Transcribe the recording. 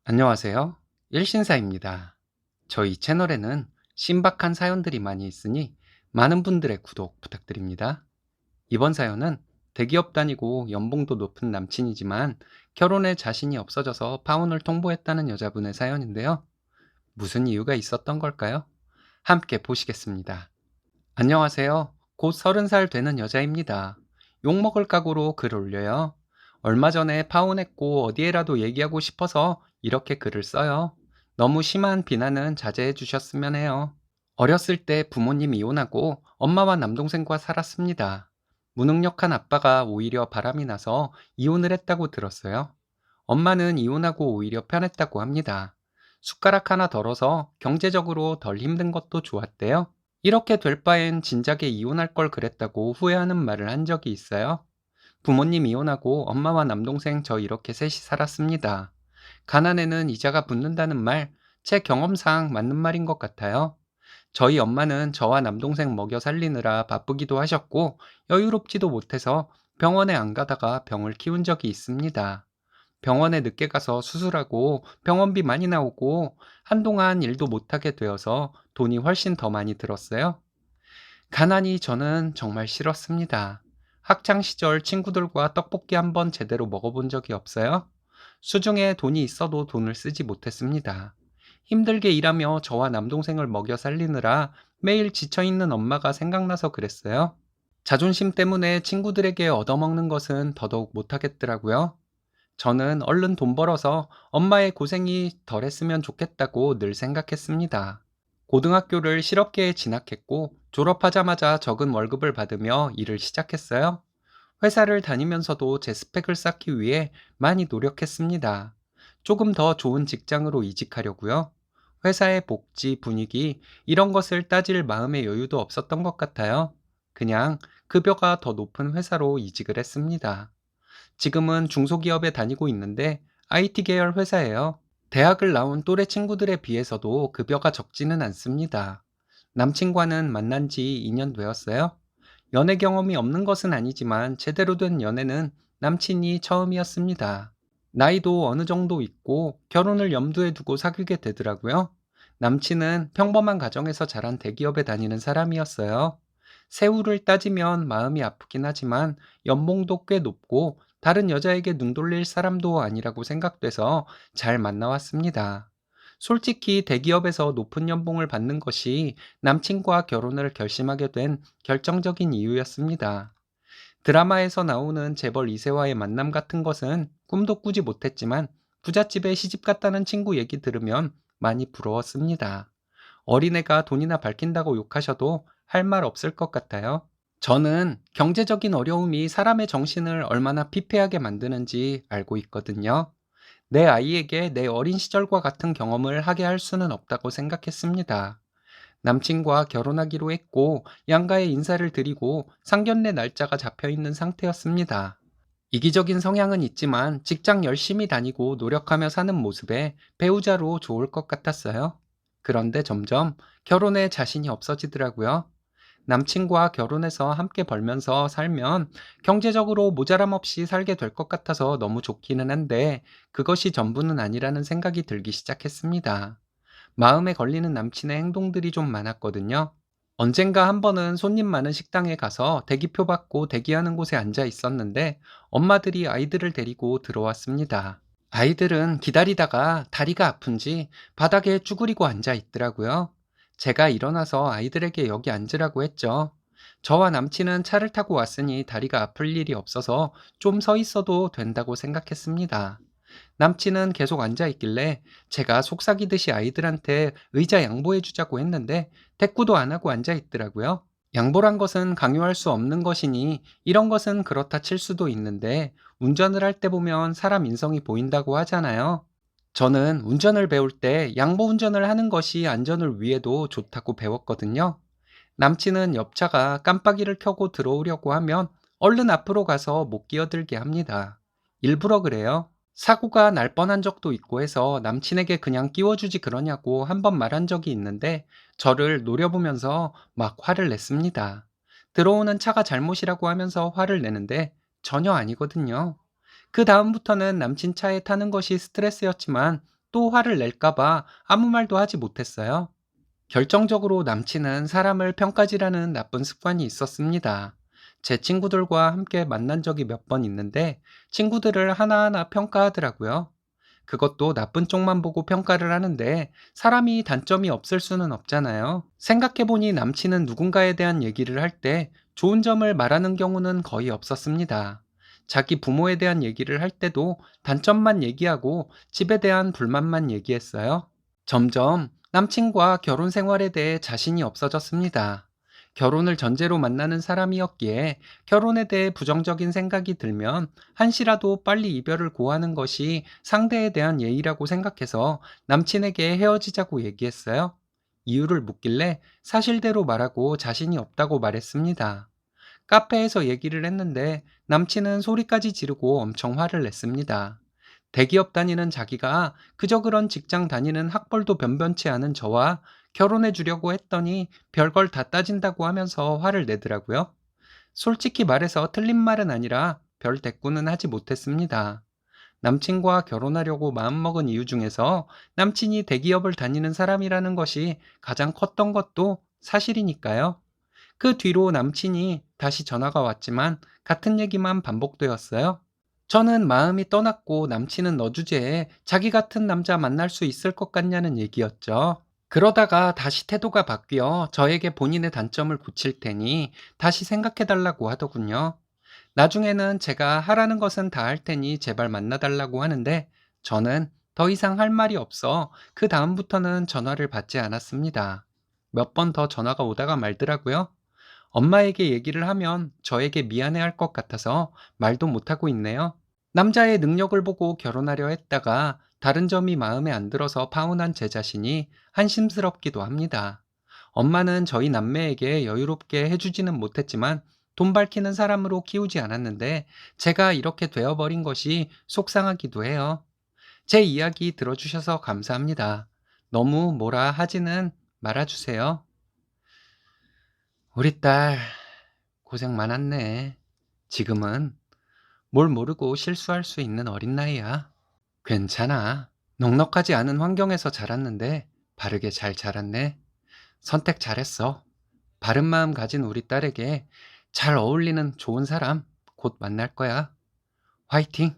안녕하세요. 일신사입니다. 저희 채널에는 신박한 사연들이 많이 있으니 많은 분들의 구독 부탁드립니다. 이번 사연은 대기업 다니고 연봉도 높은 남친이지만 결혼에 자신이 없어져서 파혼을 통보했다는 여자분의 사연인데요. 무슨 이유가 있었던 걸까요? 함께 보시겠습니다. 안녕하세요. 곧 30살 되는 여자입니다. 욕먹을 각오로 글 올려요. 얼마 전에 파혼했고 어디에라도 얘기하고 싶어서 이렇게 글을 써요. 너무 심한 비난은 자제해 주셨으면 해요. 어렸을 때 부모님 이혼하고 엄마와 남동생과 살았습니다. 무능력한 아빠가 오히려 바람이 나서 이혼을 했다고 들었어요. 엄마는 이혼하고 오히려 편했다고 합니다. 숟가락 하나 덜어서 경제적으로 덜 힘든 것도 좋았대요. 이렇게 될 바엔 진작에 이혼할 걸 그랬다고 후회하는 말을 한 적이 있어요. 부모님 이혼하고 엄마와 남동생 저 이렇게 셋이 살았습니다. 가난에는 이자가 붙는다는 말, 제 경험상 맞는 말인 것 같아요. 저희 엄마는 저와 남동생 먹여 살리느라 바쁘기도 하셨고 여유롭지도 못해서 병원에 안 가다가 병을 키운 적이 있습니다. 병원에 늦게 가서 수술하고 병원비 많이 나오고 한동안 일도 못하게 되어서 돈이 훨씬 더 많이 들었어요. 가난이 저는 정말 싫었습니다. 학창 시절 친구들과 떡볶이 한번 제대로 먹어본 적이 없어요. 수중에 돈이 있어도 돈을 쓰지 못했습니다. 힘들게 일하며 저와 남동생을 먹여 살리느라 매일 지쳐있는 엄마가 생각나서 그랬어요. 자존심 때문에 친구들에게 얻어먹는 것은 더더욱 못하겠더라고요. 저는 얼른 돈 벌어서 엄마의 고생이 덜했으면 좋겠다고 늘 생각했습니다. 고등학교를 실업계에 진학했고 졸업하자마자 적은 월급을 받으며 일을 시작했어요. 회사를 다니면서도 제 스펙을 쌓기 위해 많이 노력했습니다. 조금 더 좋은 직장으로 이직하려고요. 회사의 복지, 분위기, 이런 것을 따질 마음의 여유도 없었던 것 같아요. 그냥 급여가 더 높은 회사로 이직을 했습니다. 지금은 중소기업에 다니고 있는데 IT 계열 회사예요. 대학을 나온 또래 친구들에 비해서도 급여가 적지는 않습니다. 남친과는 만난 지 2년 되었어요. 연애 경험이 없는 것은 아니지만 제대로 된 연애는 남친이 처음이었습니다. 나이도 어느 정도 있고 결혼을 염두에 두고 사귀게 되더라고요. 남친은 평범한 가정에서 자란 대기업에 다니는 사람이었어요. 세후를 따지면 마음이 아프긴 하지만 연봉도 꽤 높고 다른 여자에게 눈 돌릴 사람도 아니라고 생각돼서 잘 만나왔습니다. 솔직히 대기업에서 높은 연봉을 받는 것이 남친과 결혼을 결심하게 된 결정적인 이유였습니다. 드라마에서 나오는 재벌 2세와의 만남 같은 것은 꿈도 꾸지 못했지만 부잣집에 시집 갔다는 친구 얘기 들으면 많이 부러웠습니다. 어린애가 돈이나 밝힌다고 욕하셔도 할 말 없을 것 같아요. 저는 경제적인 어려움이 사람의 정신을 얼마나 피폐하게 만드는지 알고 있거든요. 내 아이에게 내 어린 시절과 같은 경험을 하게 할 수는 없다고 생각했습니다. 남친과 결혼하기로 했고 양가에 인사를 드리고 상견례 날짜가 잡혀 있는 상태였습니다. 이기적인 성향은 있지만 직장 열심히 다니고 노력하며 사는 모습에 배우자로 좋을 것 같았어요. 그런데 점점 결혼에 자신이 없어지더라고요. 남친과 결혼해서 함께 벌면서 살면 경제적으로 모자람 없이 살게 될 것 같아서 너무 좋기는 한데 그것이 전부는 아니라는 생각이 들기 시작했습니다. 마음에 걸리는 남친의 행동들이 좀 많았거든요. 언젠가 한 번은 손님 많은 식당에 가서 대기표 받고 대기하는 곳에 앉아 있었는데 엄마들이 아이들을 데리고 들어왔습니다. 아이들은 기다리다가 다리가 아픈지 바닥에 쭈그리고 앉아 있더라고요. 제가 일어나서 아이들에게 여기 앉으라고 했죠. 저와 남친은 차를 타고 왔으니 다리가 아플 일이 없어서 좀 서 있어도 된다고 생각했습니다. 남친은 계속 앉아 있길래 제가 속삭이듯이 아이들한테 의자 양보해 주자고 했는데 대꾸도 안 하고 앉아 있더라고요. 양보란 것은 강요할 수 없는 것이니 이런 것은 그렇다 칠 수도 있는데 운전을 할 때 보면 사람 인성이 보인다고 하잖아요. 저는 운전을 배울 때 양보 운전을 하는 것이 안전을 위해도 좋다고 배웠거든요. 남친은 옆차가 깜빡이를 켜고 들어오려고 하면 얼른 앞으로 가서 못 끼어들게 합니다. 일부러 그래요. 사고가 날 뻔한 적도 있고 해서 남친에게 그냥 끼워주지 그러냐고 한 번 말한 적이 있는데 저를 노려보면서 막 화를 냈습니다. 들어오는 차가 잘못이라고 하면서 화를 내는데 전혀 아니거든요. 그 다음부터는 남친 차에 타는 것이 스트레스였지만 또 화를 낼까봐 아무 말도 하지 못했어요. 결정적으로 남친은 사람을 평가지라는 나쁜 습관이 있었습니다. 제 친구들과 함께 만난 적이 몇 번 있는데 친구들을 하나하나 평가하더라고요. 그것도 나쁜 쪽만 보고 평가를 하는데 사람이 단점이 없을 수는 없잖아요. 생각해보니 남친은 누군가에 대한 얘기를 할 때 좋은 점을 말하는 경우는 거의 없었습니다. 자기 부모에 대한 얘기를 할 때도 단점만 얘기하고 집에 대한 불만만 얘기했어요. 점점 남친과 결혼 생활에 대해 자신이 없어졌습니다. 결혼을 전제로 만나는 사람이었기에 결혼에 대해 부정적인 생각이 들면 한시라도 빨리 이별을 고하는 것이 상대에 대한 예의라고 생각해서 남친에게 헤어지자고 얘기했어요. 이유를 묻길래 사실대로 말하고 자신이 없다고 말했습니다. 카페에서 얘기를 했는데 남친은 소리까지 지르고 엄청 화를 냈습니다. 대기업 다니는 자기가 그저 그런 직장 다니는 학벌도 변변치 않은 저와 결혼해 주려고 했더니 별걸 다 따진다고 하면서 화를 내더라고요. 솔직히 말해서 틀린 말은 아니라 별 대꾸는 하지 못했습니다. 남친과 결혼하려고 마음먹은 이유 중에서 남친이 대기업을 다니는 사람이라는 것이 가장 컸던 것도 사실이니까요. 그 뒤로 남친이 다시 전화가 왔지만 같은 얘기만 반복되었어요. 저는 마음이 떠났고 남친은 너 주제에 자기 같은 남자 만날 수 있을 것 같냐는 얘기였죠. 그러다가 다시 태도가 바뀌어 저에게 본인의 단점을 고칠 테니 다시 생각해 달라고 하더군요. 나중에는 제가 하라는 것은 다 할 테니 제발 만나 달라고 하는데 저는 더 이상 할 말이 없어 그 다음부터는 전화를 받지 않았습니다. 몇 번 더 전화가 오다가 말더라고요. 엄마에게 얘기를 하면 저에게 미안해할 것 같아서 말도 못하고 있네요. 남자의 능력을 보고 결혼하려 했다가 다른 점이 마음에 안 들어서 파혼한 제 자신이 한심스럽기도 합니다. 엄마는 저희 남매에게 여유롭게 해주지는 못했지만 돈 밝히는 사람으로 키우지 않았는데 제가 이렇게 되어버린 것이 속상하기도 해요. 제 이야기 들어주셔서 감사합니다. 너무 뭐라 하지는 말아주세요. 우리 딸 고생 많았네. 지금은 뭘 모르고 실수할 수 있는 어린 나이야. 괜찮아. 넉넉하지 않은 환경에서 자랐는데 바르게 잘 자랐네. 선택 잘했어. 바른 마음 가진 우리 딸에게 잘 어울리는 좋은 사람 곧 만날 거야. 화이팅!